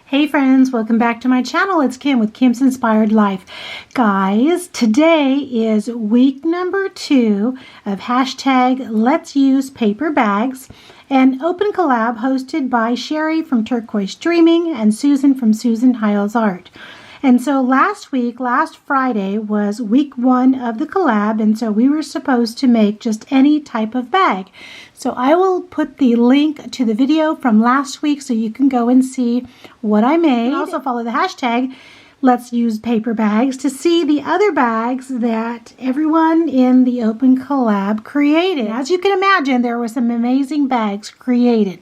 Hey friends, welcome back to my channel. It's Kim with Kim's Inspired Life. Guys, today is week number 2 of hashtag Let's Use Paper Bags, an open collab hosted by Sherry from Turquoise Dreaming and Susan from Hiles Art. And so last Friday, was week 1 of the collab, and so we were supposed to make just any type of bag. So I will put the link to the video from last week so you can go and see what I made. And also follow the hashtag Let's Use Paper Bags to see the other bags that everyone in the open collab created. As you can imagine, there were some amazing bags created.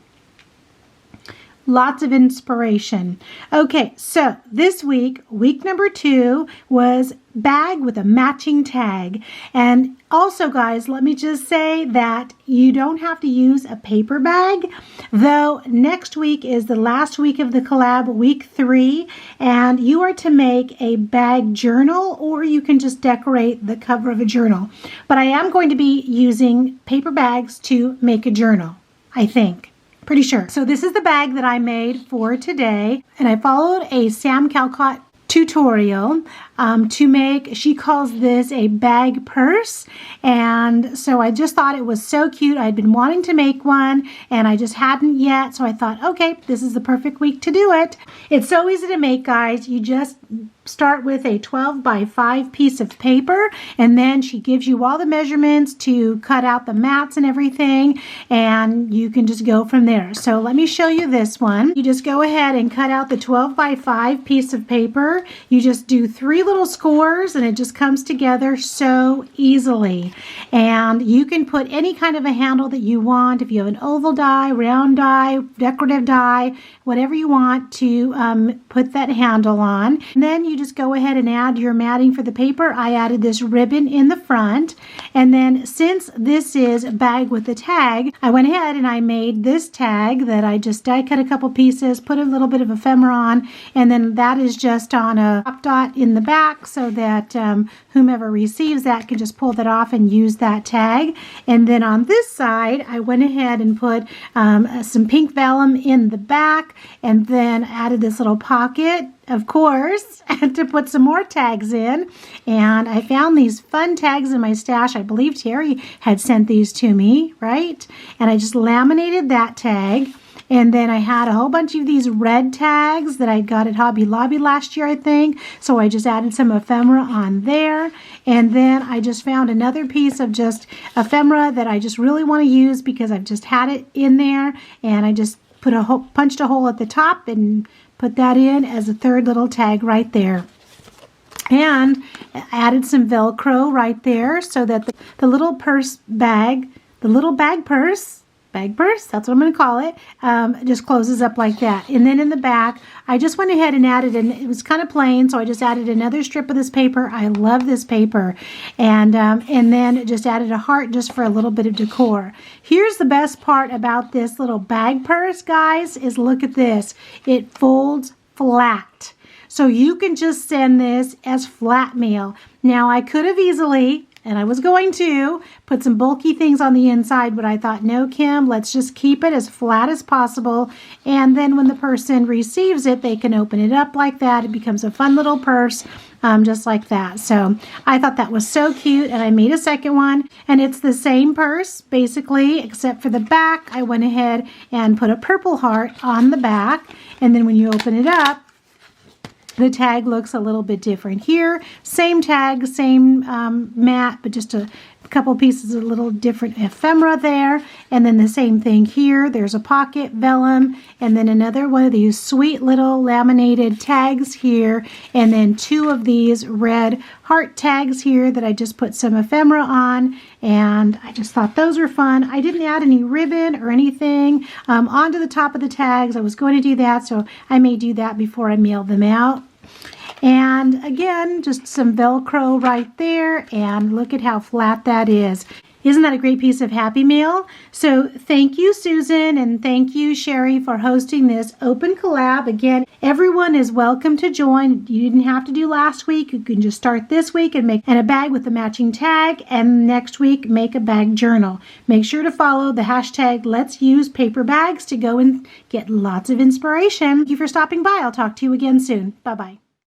Lots of inspiration. Okay, so this week, week number 2, was bag with a matching tag. And also, guys, let me just say that you don't have to use a paper bag, though next week is the last week of the collab, week 3, and you are to make a bag journal, or you can just decorate the cover of a journal. But I am going to be using paper bags to make a journal, I think. Pretty sure. So this is the bag that I made for today, and I followed a Sam Calcott tutorial to make, she calls this a bag purse, and so I just thought it was so cute. I'd been wanting to make one and I just hadn't yet, so I thought, okay, this is the perfect week to do it. It's so easy to make, guys. You just start with a 12 by 5 piece of paper, and then she gives you all the measurements to cut out the mats and everything, and you can just go from there. So let me show you this one. You just go ahead and cut out the 12 by 5 piece of paper. You just do 3 little scores and it just comes together so easily. And you can put any kind of a handle that you want. If you have an oval die, round die, decorative die, whatever you want to put that handle on. And then you just go ahead and add your matting for the paper. I added this ribbon in the front. And then since this is a bag with a tag, I went ahead and I made this tag that I just die cut a couple pieces, put a little bit of ephemera on, and then that is just on a top dot in the back so that whomever receives that can just pull that off and use that tag. And then on this side, I went ahead and put some pink vellum in the back, and then added this little pocket, of course, to put some more tags in. And I found these fun tags in my stash. I believe Terry had sent these to me, right? And I just laminated that tag. And then I had a whole bunch of these red tags that I got at Hobby Lobby last year, I think. So I just added some ephemera on there. And then I just found another piece of just ephemera that I just really want to use because I've just had it in there. And I just put punched a hole at the top and put that in as a third little tag right there. And added some Velcro right there so that the little purse bag, the little bag purse, that's what I'm going to call it, just closes up like that. And then in the back, I just went ahead and added, and it was kind of plain, so I just added another strip of this paper. I love this paper. And then just added a heart just for a little bit of decor. Here's the best part about this little bag purse, guys, is look at this. It folds flat. So you can just send this as flat mail. Now, I could have easily, and I was going to, put some bulky things on the inside, but I thought, no, Kim, let's just keep it as flat as possible. And then when the person receives it, they can open it up like that. It becomes a fun little purse, just like that. So I thought that was so cute, and I made a second one. And it's the same purse, basically, except for the back. I went ahead and put a purple heart on the back. And then when you open it up, the tag looks a little bit different here. Same tag, same mat, but just a couple pieces of little different ephemera there. And then the same thing here. There's a pocket, vellum, and then another one of these sweet little laminated tags here. And then 2 of these red heart tags here that I just put some ephemera on. And I just thought those were fun. I didn't add any ribbon or anything onto the top of the tags. I was going to do that, so I may do that before I mail them out. And again, just some Velcro right there, and look at how flat that is. Isn't that a great piece of Happy Mail? So thank you, Susan, and thank you, Sherry, for hosting this open collab. Again, everyone is welcome to join. You didn't have to do last week. You can just start this week and make a bag with the matching tag, and next week make a bag journal. Make sure to follow the hashtag Let's Use Paper Bags to go and get lots of inspiration. Thank you for stopping by. I'll talk to you again soon. Bye-bye.